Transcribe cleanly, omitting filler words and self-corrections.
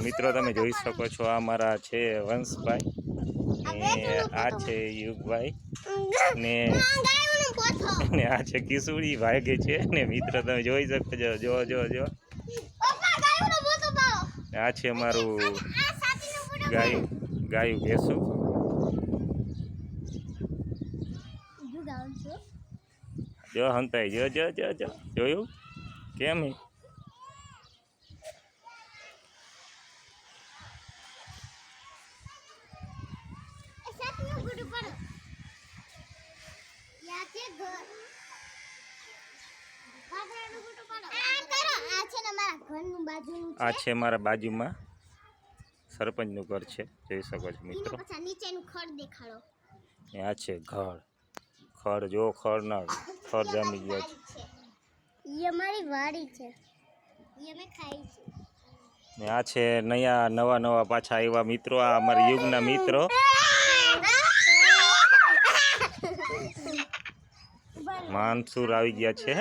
મિત્રો તમે જોઈ શકો છો આ મારા છે વંશભાઈ ને આ છે યુગભાઈ ને આ છે કિશોરી ભાગે છે ને મિત્રો તમે જોઈ શકો છો જો આ છે અમારું ગાયું ભેંસું જો હંતાઈ જો જોયું કેમ આ છે મારા બાજુમાં સરપંચનું ઘર છે જોઈ શકો છો મિત્રો આ છે ખડ જો ખડ જામી ગયા છે ये हमारी वाड़ी है ये मैं खाई छी ને આ છે નવા પાછા આવ્યા મિત્રો આ અમારા યુગના મિત્રો માનસુર આવી ગયા છે